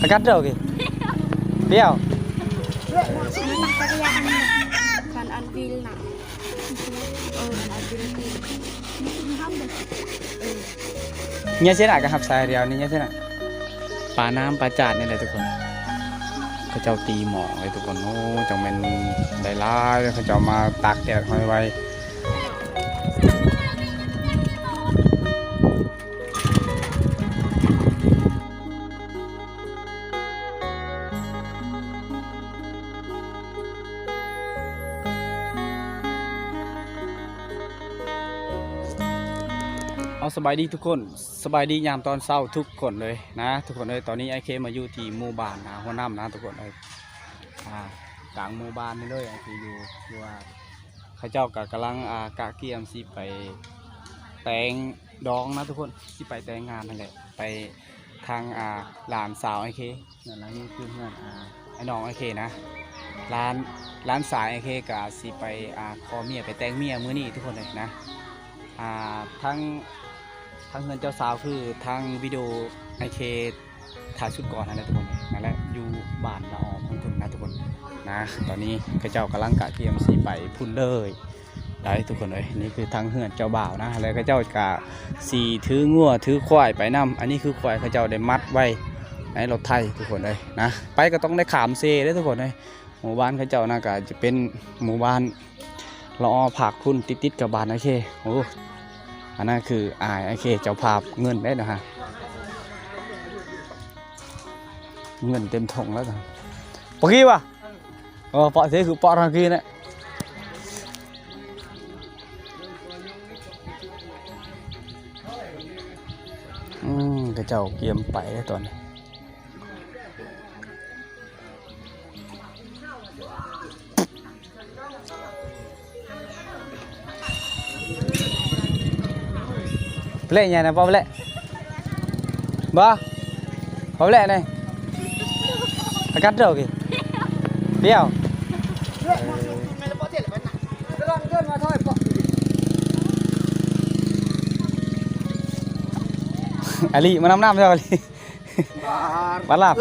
cắt rồi kì đeo còn ăn viên nặng ăn viên nhớ thế nào cái hộp xài đeoนี่nhớ thế nàoปลาน้ำปลาจาดนี่แหละทุกคนเขาเจ้าตีหมอกเลยทุกคนโอ้จังเป็นได้ร้ายเขาเจ้ามาตากแดดไว้ไว้เอาสบายดีทุกคนสบายดียามตอนเช้าทุกคนเลยนะทุกคนเลยตอนนี้ไอเคมาอยู่ที่หมู่บ้านนะหัวหน้ำนะทุกคนเลยกลางหมู่บ้านนี่เลยไอเคอยู่ว่าเขาเจ้ากับำลังกะเกียมสิไปแต่งดองนะทุกคนสิไปแต่งงานนั่นแหละไปทางหลานสาวไอเคนั่นแหละนี่คือเพื่อนไอ้น้องไอเคนะร้านสายไอเคกับสิไปขอเมียไปแต่งเมียมื้อนี้ทุกคนเลยนะทั้งเงินเจ้าสาวคือทางวิดีโอไอเคถ่ายชุดก่อนนะทุกคนนั่นแหละอยู่บ้านละออมของทุนนะทุกคนนะตอนนี้ข้าเจ้ากำลังกะเตรียมสีไปพุ่นเลยได้ทุกคนเลยนี่คือทางเฮือนเจ้าบ่าวนะแล้วข้าเจ้ากะสีถืองัวถือควายไปนำอันนี้คือควายข้าเจ้าได้มัดไว้ในรถไถทุกคนเลยนะไปก็ต้องได้ขามเซได้ทุกคนเลยหมู่บ้านข้าเจ้าน่าจะเป็นหมู่บ้านละออผักพุ่นติดกับบ้านไอเคโอ้อันนั้นคือไอเคเจ้าภาพเงินได้นะฮะเงินเต็มถุงแล้วนะปกี้วะปอเสียคือปอทางกี้เนี่ยกระเจ้าเกียมไปได้ตอนนี้เล่นยังไงปอเล่นบ้าปอเล่นnày cắt rồi kì đeo Ali mà 5 năm rồi Ali bán làm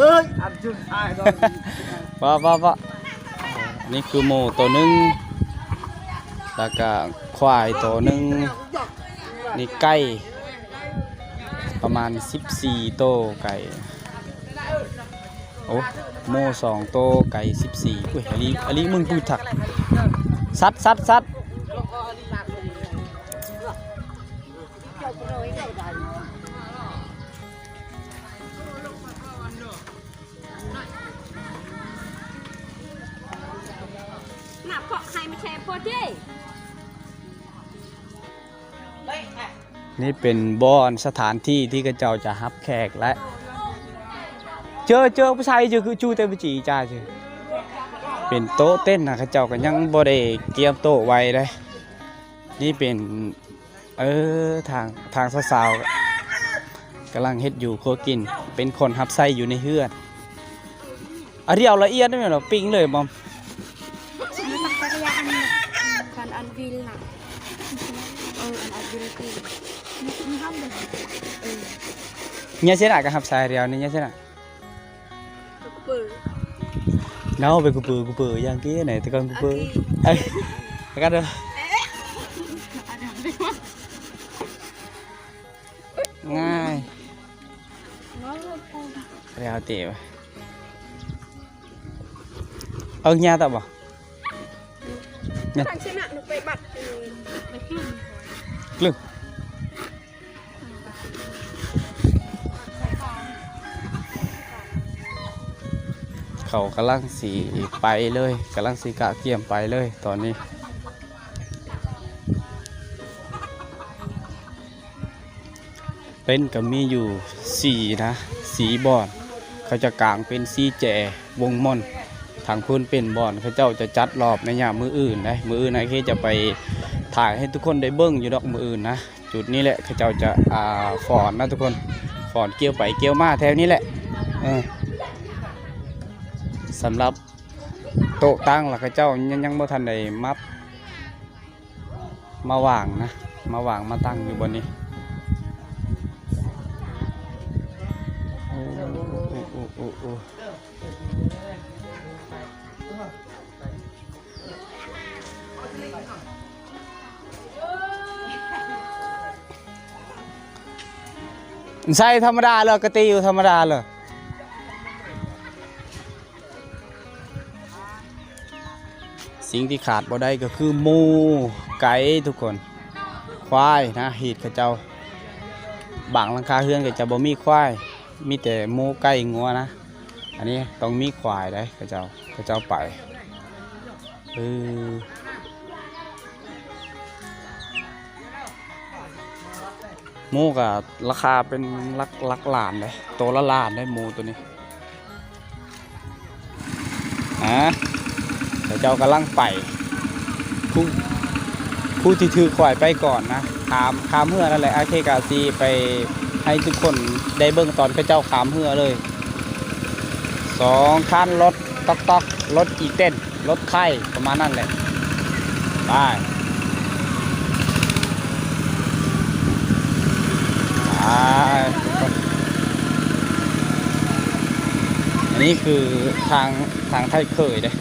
บ่นี่คือหมูตัวนึงแล้วก็ควายตัวนึงนี่ไก่ประมาณ14ตัวไก่โอ้โม่2โตไก่14อุ้ยอลีมึงพูดถักซัดหนักเกาะใครมาแชร์โพสต์ดินี่เป็นบ่อนสถานที่ที่กระเจ้าจะรับแขกและเจอผู้ชายเจอคือจูเต้นจีจ้าเจอเป็นโต๊ะเต้นนะข้าเจ้ากันยังบ่ได้เกียมโต๊ะไว้เลยนี่เป็นทางสาวๆกำลังเฮ็ดอยู่โคกินเป็นคนฮับไส้อยู่ในเฮือนอันที่เอาละเอียดได้ไหมเราปิ้งเลยบอมcòn ăn viên nặng ăn viên nhớ thế nào cái hộp xài đeo này nhớ thế nào đâu về cục bự giang kia này thì con cục bự ê cắt được ngay đeo tiểu nha tao bảo nha lưngเขากำลังสีไปเลยกำลังสีกะเกี่ยมไปเลยตอนนี้เต้นก็มีอยู่4บ่อนเขาจะกางเป็น4แจวงม่อนทางพื้นเป็นบ่อนเขาเจ้าจะจัดรอบในยามมืออื่นนะมืออื่นนะที่จะไปถ่ายให้ทุกคนได้เบิ้งอยู่ดอกมืออื่นนะจุดนี้แหละเขาเจ้าจะฝอนนะทุกคนฝอนเกี่ยวไปเกี่ยวมาแถวนี้แหละสำหรับโต๊ะตั้งหลักเจ้ายังบ่ทันได้มัดมาวางนะมาตั้งอยู่บนนี้โอ้ โอ้ใช่ธรรมดาเลยกะตีอยู่ธรรมดาเลยสิ่งที่ขาดบ่ได้ก็คือหมูไก่ทุกคนควายนะหีดเขาเจ้าบางหลังคาเฮือนก็จะบ่มีควายมีแต่หมูไก่งัวนะอันนี้ต้องมีควายได้เขาเจ้าไปหมูก็ราคาเป็นลักล้านเลยตัวละล้านได้หมูตัวนี้เขาเจ้ากำลังไปผู้ที่ถือควายไปก่อนนะขามเหือนั่นแหละอาเคกาซีไปให้ทุกคนได้เบิ่งตอนเขาเจ้าขามเหือเลย2 คันรถต๊อกรถอีเต้นรถไทยประมาณนั้นแหละไปอันนี้คือทางไทยเคยเลย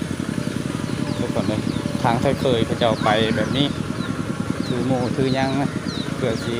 ทุกคนเลยทางไทยเคยเขาเจ้าไปแบบนี้ถือหมูถือยังนะเกิดสิ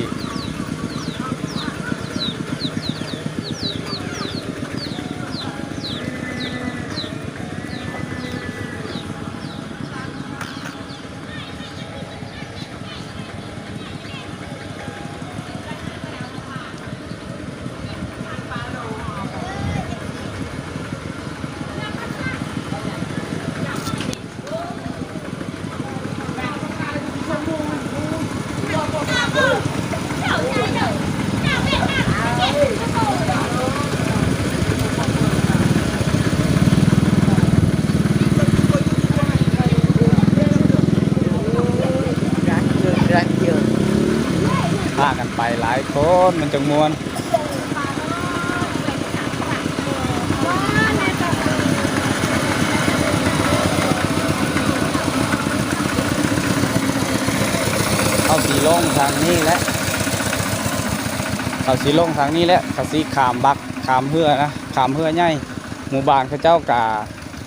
พากันไปหลายคนมันจะมวนเข้าสีลงทางนี้และเข้าสีลงทางนี้และเข้าสีขามบักขามเหือนะขามเหือใหญ่หมู่บ้านเขาเจ้ากะ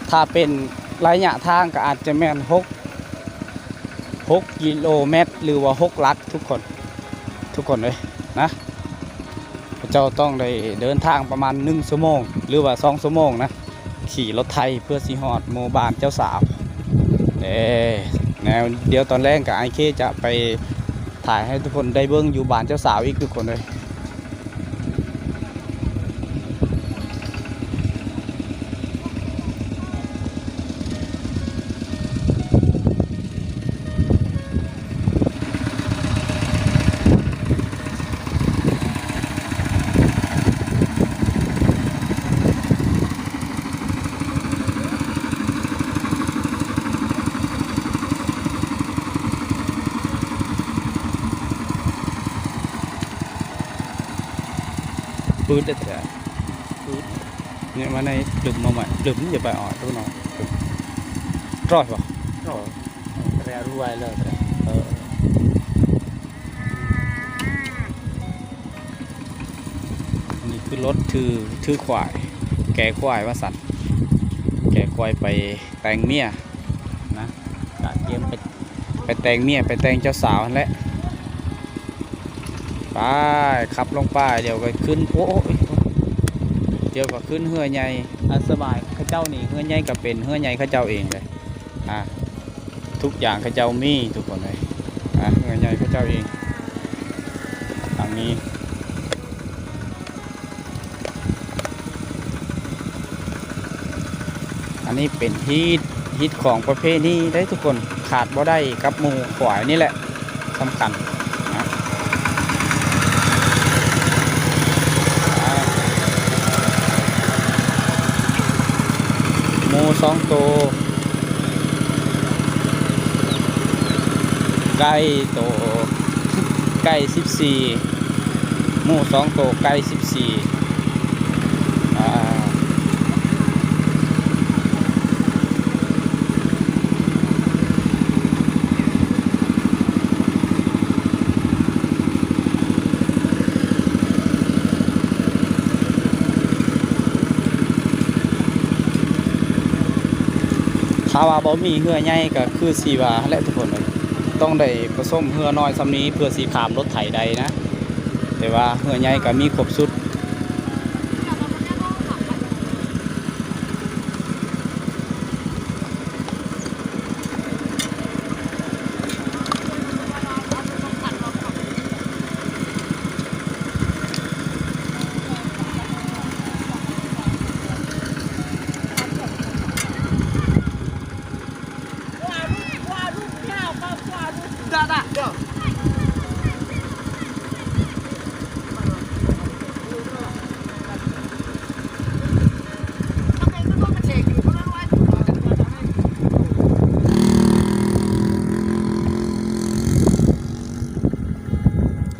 ถ้าเป็นระยะทางก็อาจจะแม่น6 กิโลเมตรหรือว่า6 ลักทุกคนเลยนะเจ้าต้องได้เดินทางประมาณ1 ชั่วโมงหรือว่า2 ชั่วโมงนะขี่รถไทยเพื่อสิฮอดหมู่บ้านเจ้าสาวแนวเดี๋ยวตอนแรกกับไอเคจะไปถ่ายให้ทุกคนได้เบิ่งอยู่บ้านเจ้าสาวอีกทุกคนเลยปืนได้แต่เนี่ยมาในดึมมาใหม่ดึมอย่าไปอ่อนตัวน้องรอดป่ะแต่รวยเลยนี่คือรถถือควายแก่ควายว่าสันแก่ควายไปแต่งเมียนะกะเตรียมไปแต่งเมียไปแต่งเจ้าสาวนั่นแหละไปขับลงไปเดี๋ยวก็ขึ้นโอ้ยเดี๋ยวก็ขึ้นเฮือใหญ่สบายข้าเจ้านี่เฮือใหญ่ก็เป็นเฮือใหญ่ข้าเจ้าเองเลยทุกอย่างข้าเจ้ามีทุกคนเลยเฮือใหญ่ข้าเจ้าเองทางนี้อันนี้เป็นฮิตของประเภทนี้ได้ทุกคนขาดบ่ได้กับหมูขวายนี่แหละสำคัญหมู2 ตัวไก่14หมู2 ตัวไก่14 าว่าบ่มีเรือใหญ่ก็คือสิว่าและทุกคนเลยต้องได้ผสมเรือน้อยซำนี้เพื่อสิข้ามรถไถใดนะแต่ว่าเรือใหญ่ก็มีครบสุด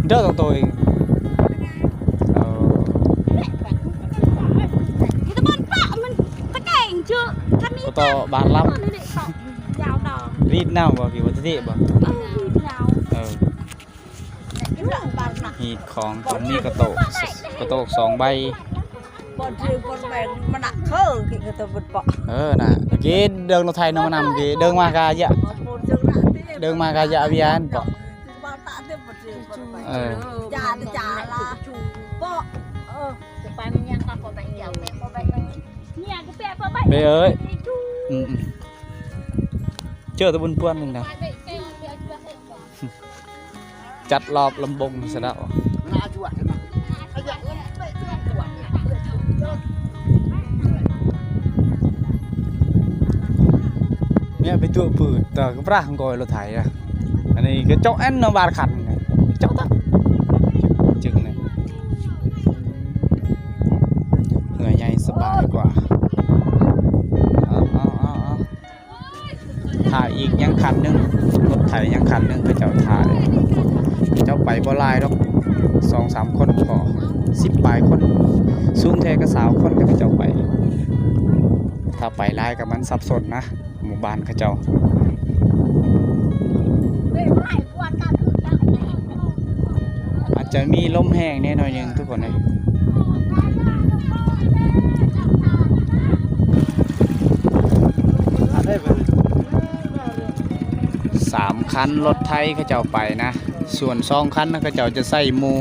เด้อตรงตัวเองเอา ที่ตะบนปะมันตะแก่งเชื่อถ้ามี ต่อบานลับ ยาวดอก รีดน้ำบ่พี่วัตถิบ่ ยาว เออ บานหนัก หีดของตรงนี้กระโตก2ใบบ นชื่อบนแบงมันหนักเท่ากี่กระตัวบนเปาะ น่ะเมื่อกี้เดินรถไทยน้องนำกี้เดินมากายะ บนชื่อหนักที่ เดินมากายะวิญญาณเปาะ บ้านตาที่บนชื่อบนแบง เออ จ่าละเปาะจะไปมันยังกับพอไปเดียวพอไปเนี่ยก็แปะพอไป ไปเอ้ยเจอตะบุญป้วนนึงนะจัดรอบลำบงซะแล้วเนี่ยไปตัวปืดแต่ก็พระของกอยรถไถอ่ะอันนี้ก็เจ้าแอนนบาร์ขันเจ้าตักจึงเนี่ยเหนื่อยใหญ่สบายกว่าถ่ายอีกยังคันนึงรถไถยังคันนึงก็เจ้าถ่ายเจ้าไปบ่ลายดอก2-3 คนพอ10 ปลายคนสูงแท้ก็20 คนก็เจ้าไปถ้าไปลายกับมันสับสนนะหมู่บ้านเขาเจ้าอาจจะมีลมแห้งแน่หน่อยนึงทุกคนเลย3 คันรถไทยเขาเจ้าไปนะส่วน2 คันเขาเจ้าจะใส่หมู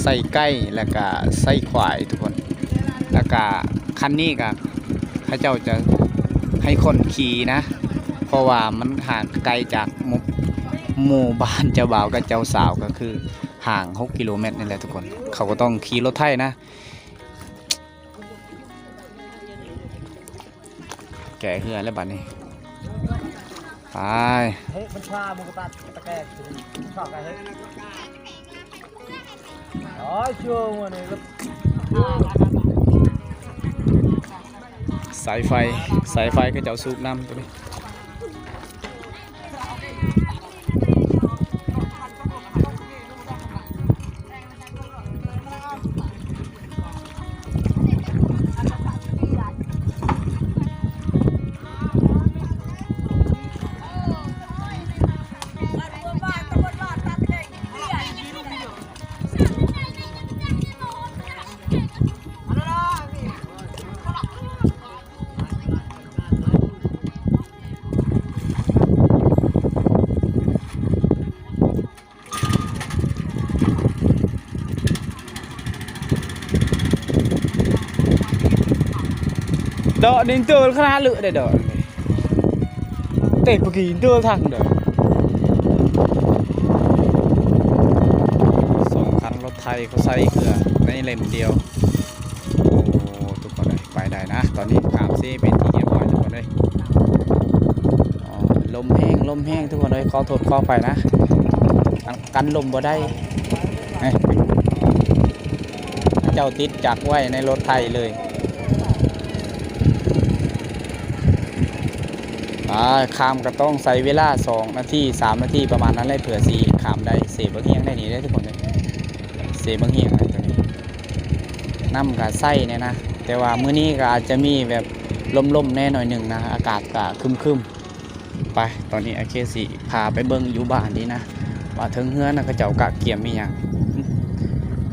ใส่ไก่แล้วก็ใส่ควายทุกคนแล้วก็คันนี้ก็เขาเจ้าจะให้คนขี่นะเพราะว่ามันห่างไกลจากหมู่บ้านเจ้าบ่าวกับเจ้าสาวก็คือห่าง6 กิโลเมตรนี่แหละทุกคนเขาก็ต้องขี่รถไถนะแก่เหือแล้วบัดนี้ไปเฮ้ยมันพามุกตาตะแกรงชอบกันเฮ้ยโอ้ยชัวร์วันนี้สายไฟก็จะสูบน้ำตัวนี้เดาดินตัวขนาดเลือดเดาเตะปกีตัวทางเดา2 คันรถไทยเขาใส่เกลือในเลนเดียวโอ้ทุกคนเลยไปได้นะตอนนี้ขามซีเป็นที่เรียบร้อยทุกคนเลยลมแห้งทุกคนเลยขอโทษขอไปนะกันลมบ่ได้เจ้าติดจักไว้ในรถไทยเลยข้ามก็ต้องใส่เวลา2 นาที 3 นาทีประมาณนั้นเลยเผื่อสีข้ามได้เสบางเฮียงได้หนีได้ทุกคนเลยเสบางเฮียงอะไรตัวนี้น้ำกับไส้เนี่ยนะแต่ว่ามื้อนี้ก็อาจจะมีแบบลมๆแน่หน่อยหนึ่งนะอากาศก็ครึมๆไปตอนนี้โอเคสิพาไปเบิ่งอยู่บ้านนี้นะว่าถึงเฮือนนะเขาเจ้ากะเกี่ยมมีอย่าง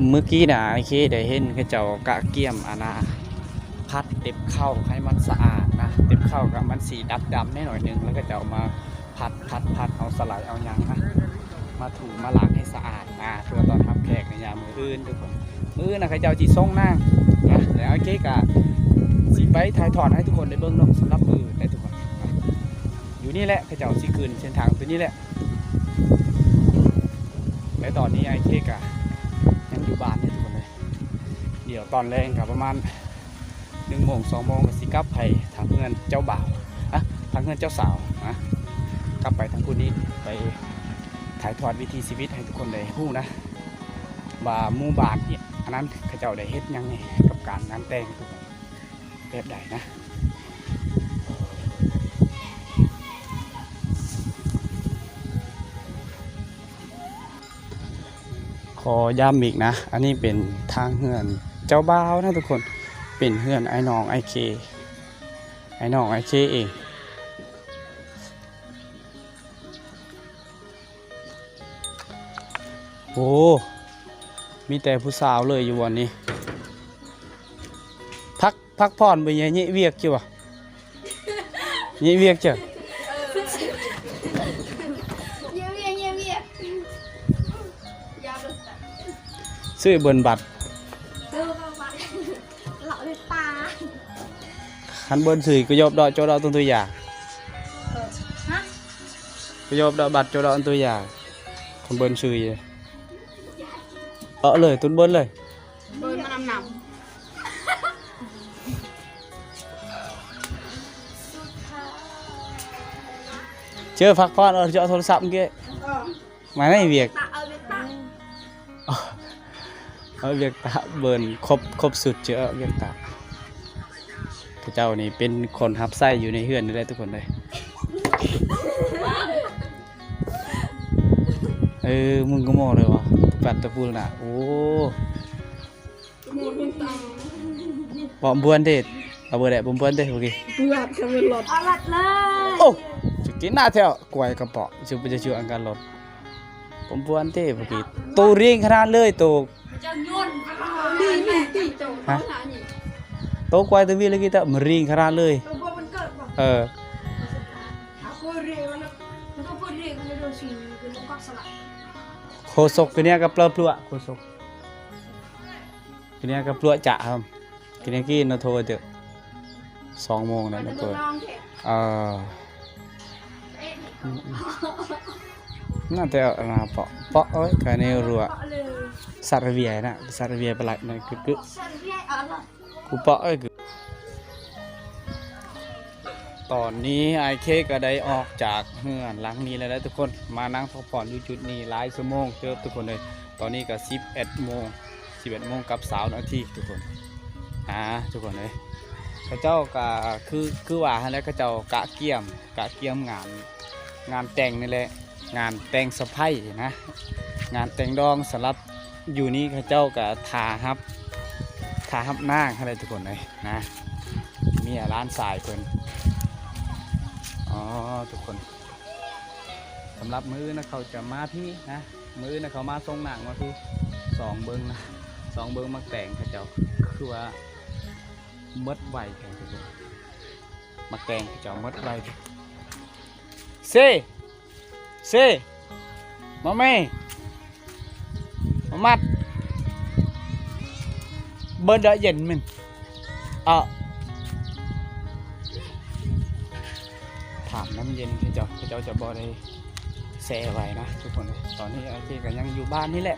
เมื่อกี้นะโอเคได้เห็นเขาเจ้ากะเกี่ยมอาณา พัดเต็บเข้าให้มันสะอาดนะเต็บเข้ากับมันสีดำแน่หน่อยนึงแล้วก็จะเอามาพัดเอาสไลด์เอายังนะมาถูมาล้างให้สะอาดเพื่อตอนทำแขกในยามมืออื่นทุกคนมือนะใครจะเอาจีส่งนั่งนะแล้วเค้กอะสีไปถ่ายทอดให้ทุกคนได้เบิ้งเนาะสำหรับมือได้ทุกคนนะอยู่นี่แหละใครจะเอาสีคืนเส้นทางตัวนี้แหละและตอนนี้ไอ้เค้กอะยังอยู่บ้านให้ทุกคนเลยเดี๋ยวตอนแรงกับประมาณ1 โมง 2 โมงสิกลับไปทางเพื่อนเจ้าบ่าวทางเพื่อนเจ้าสาวนะกลับไปทางคุณนี้ไปถ่ายทอดวิถีชีวิตให้ทุกคนได้รู้นะว่าหมู่บ้านเนี่ยอันนั้นเขาเจ้าได้เฮ็ดยังไงกับการงานแต่งทุกคนแบบใดนะขอย้ำอีกนะอันนี้เป็นทางเฮือนเจ้าบ่าวนะทุกคนเป็นเฮือนไอ้น้องไอเคเองโอ้มีแต่ผู้สาวเลยอยู่วันนี้พักผ่อนไปเงี้ยเวียกจ้ะวะเงี้ยเวียกจ้ะซื้อเบิร์นบัตรขันเบิร์นสื่อก็ยอบดอกโจดอกตัวอย่างก็ยอบดอกบัตรโจดอกตัวอย่างคนเบิร์นสื่อเลยตุ้นเบิร์นเลยเบิร์นมานำเจอพักผ่อนเจาะโทรศัพท์เมื่อกี้มาในเวียกเอาเวียกตาเบิร์นครบสุดเจอเวียกตาเจ้านี่เป็นคนทับไส้อยู่ในเฮือนนี่แหละทุกคนเลยมึงก็โม่เลยวะปัดตะปูน่ะโอ้ปอมบวนเด็ดเอาเบอร์แดดปอมบวนเด็ดโอเคเบื่อจะเป็นหลอดเอาหลอดเลยโอ้จะกินหน้าแถวกวยกระเป๋าจะไปจะช่วยอังการหลอดปอมบวนเด็ดโอเคโตเรียงขนาดเลยโตจะย่นดีแม่ตีโตเขาหนานี่โตกวยตัววีเลยกี่ตะมันเรียงขนาดเลยโคศกตัวเนี้ยกับเปลือกพลั่วโคศกตัวเนี้ยกับพลั่วจ่าครับตัวเนี้ยกี้นาโทรเจอ2 โมงนะตัวน่าจะมาเปาะเอ้ยการนี้รัวซาร์เวียนะซาร์เวียไปไหลหน่อยคือกูเปาะเอ้ยตอนนี้ไอเคก็ได้ออกจากเฮือนหลังนี้แล้วทุกคนมานั่งพักผ่อนอยู่จุดนี้หลายชั่วโมงเจอทุกคนเลยตอนนี้ก็11 โมงกับ20 นาทีทุกคนทุกคนเลยข้าเจ้าก็คือว่าแล้วข้าเจ้ากะเกี่ยมงานแต่งนี่แหละงานแต่งสะใภ้นะงานแต่งดองสำหรับอยู่นี่ข้าเจ้าก็ทาฮับนางอะไรทุกคนเลยนะมีร้านสายเพิ่นทุกคนสำหรับมื้อนะเขาจะมาพี่นะมื้อนะเขามาส่งหนังมาพี่2 เบิ้งนะ2 เบิ้งมาแต่งเขาเจ้าคือว่ามัดไวแข่งทุกคนมาแต่งเขาเจ้ามัดไวเซ่มาแม่มามัดเบิ้งđã dần mìnhถามน้ำเย็นเขาเจ้าจะบ่ได้แซ่ไว้นะทุกคนตอนนี้ไอเคก็ยังอยู่บ้านนี่แหละ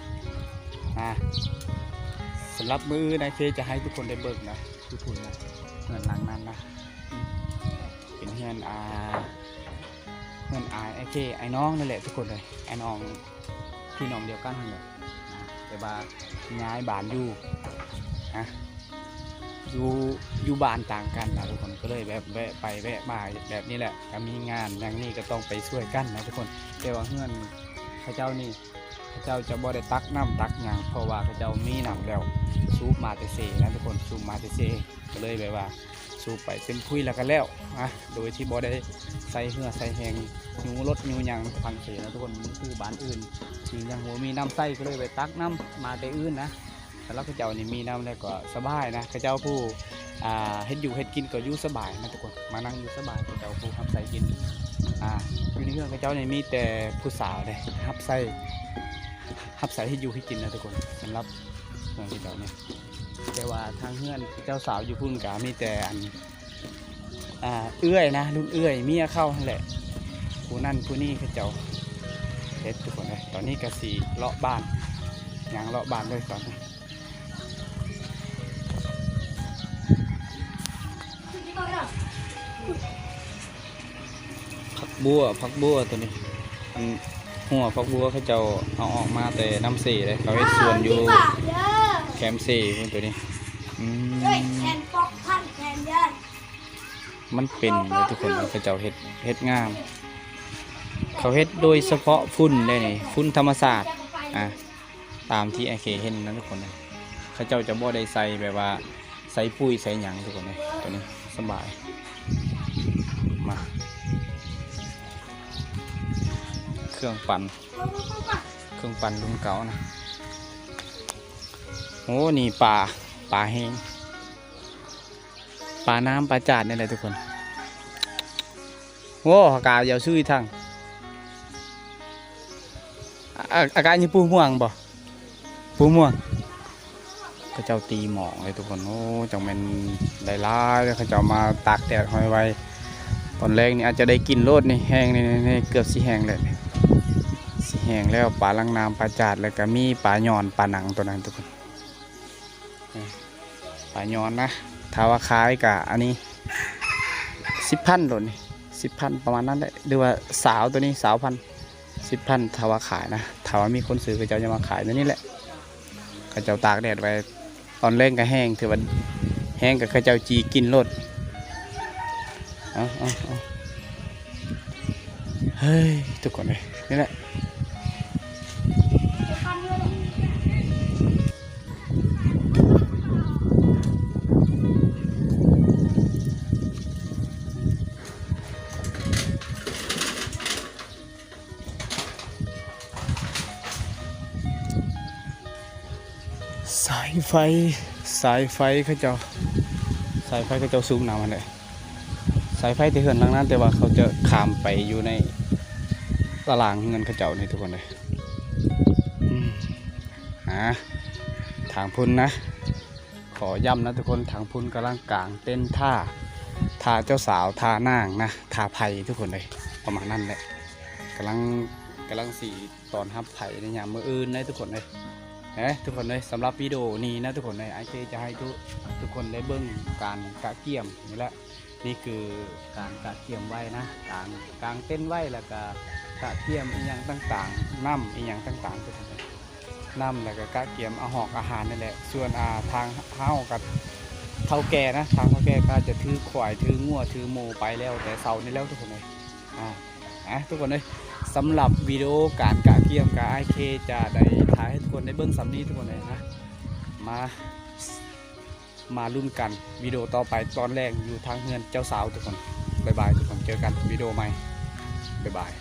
สำหรับมือไอเคจะให้ทุกคนได้เบิกนะทุกคนนะเงินหลังนั้นนะเป็นเงินไอเคไอน้องนั่นแหละทุกคนเลยไอน้องพี่น้องเดียวกันนั่นแหละแต่ว่าย้ายบ้านอยู่อยู่บ้านต่างกันนะทุกคนก็เลยแบบแวะไปแวะมาแบบนี้แหละก็มีงานอย่างนี้ก็ต้องไปช่วยกันนะทุกคนแต่ว่าเพื่อนพระเจ้านี่พระเจ้าจะบ่ได้ตักน้ำตักหยังเพราะว่าพระเจ้ามีน้ำแล้วสูบมาแต่เซนะทุกคนสูบมาแต่เซก็เลยแบบว่าสูบไปเป็นคุยแล้วกันแล้วโดยที่บ่ได้ใส่เหือใส่แหงยูรถยูยังฟังเสียนะทุกคนคือบ้านอื่นที่ยังหัวมีน้ำใส่ก็เลยไปตักน้ำมาแต่อื่นนะแต่ละพระเจ้านี่มีน้ำแล้วก็สบายนะพระเจ้าผู้ เฮ็ดอยู่เฮ็ดกินก็อยู่สบายนะทุกคนมานั่งอยู่สบายเจ้าผู้รับใส่กินอยู่ในเรื่องกับเจ้าเนี่ยมีแต่ผู้สาวเลยรับใส่เฮ็ดอยู่ให้กินนะทุกคนสำหรับเมืองที่เจ้าเนี่ยแต่ว่าทางเฮือนเจ้าสาวอยู่พุ่นก็มีแต่อันเอื้อยนะรุ่นเอื้อยเมียเข้านั่นแหละผู้นั่นผู้นี่เขาเจ้าเฮ็ดทุกคนเลยตอนนี้ก็สีเลาะบ้านอย่างเลาะบ้านเลยตอนนี้ผักบัวตัวนี้หัวผักบัวเขาเจ้าเอาออกมาแต่น้ำเสเลยเขาให้ส่วนอยู่แคมเซ่ตัวนี้มันเป็นเลยทุกคนเขาเจ้าเฮ็ดงามเขาเฮ็ดโดยเฉพาะฝุ่นได้นี่ฝุ่นธรรมศาสตร์ตามที่ไอเคเห็นนะทุกคนเลยเขาเจ้าจะบ่ได้ใส่แบบว่าใส่ปุ๋ยใส่หยังทุกคนเลยตัวนี้สบายมาเครื่องปั่นรุ่นเก่านะโอ้นี่ปลาแห้งปลาน้ำปลาจาดนี่แหละทุกคนโอ้อากาศยาวซื่อทางอากาศนี่ปูม่วงบ่ปูม่วงเขาเจ้าตีหมอกเลยทุกคนโอ้จังเป็นได้ร้ายเลยเขาเจ้ามาตากแดดหอยไว้ตอนแรกนี่อาจจะได้กินโลดนี่แห้งนี่เกือบสีแห้งเลยสีแห้งแล้วปลาลังน้ำปลาจาดแล้วก็มีปลาหยอนปลาหนังตัวนั้นทุกคนปลาหยอนนะถ้าว่าขายกับอันนี้10,000โดนนี่10,000ประมาณนั้นแหละหรือว่าสาวตัวนี้10,000ถ้าว่าขายนะถ้าว่ามีคนซื้อก็จะมาขายตัวนี้แหละเขาเจ้าตากแดดไว้ตอนแรกก็แห้งถือว่าแห้งกับเขาเจ้าจีกินรสเฮ้ยทุกคนเลยนี่แหละสายไฟเขาเจ้าสูงหนามันเลยสายไฟที่เหินทางนั้นแต่ว่าเขาจะข้ามไปอยู่ในตารางเงินเขาเจ้านี่ทุกคนเลยทางพุ่นนะขอย้ำนะทุกคนทางพุ่นกำลังกลางเต้นท่าเจ้าสาวท่านางนะท่าไผ่ทุกคนเลยประมาณนั้นแหละกำลังสีตอนฮับไผ่ในยามมื้ออื่นนะทุกคนเลยทุกคนเลยสำหรับวิดีโอนี้นะทุกคนเลยไอเจจะให้ทุกคนได้เบิ้งการกะเกี่ยมนี่แหละนี่คือการกะเกี่ยมไว้นะกลางเต้นไว้แล้วก็กะเกี่ยมอีหยังต่างๆน้ำอีหยังต่างๆทุกคนเลยน้ำแล้วก็กะเกี่ยมอาหารนั่นแหละส่วนทางเฮ้ากับเท่าแก่นะทางเท่าแก่ก็จะถือควายถืองัวถือโมไปแล้วแต่เสานี่แล้วทุกคนเลยทุกคนเลยสำหรับวิดีโอการกะเกี่ยมกับไอเคจะได้ถ่ายให้ทุกคนได้เบิ้งสำนีทุกคนเลยนะมาลุ้นกันวิดีโอต่อไปตอนแรกอยู่ทางเฮือนเจ้าสาวทุกคนบ๊ายบายทุกคนเจอกันวิดีโอใหม่บ๊ายบาย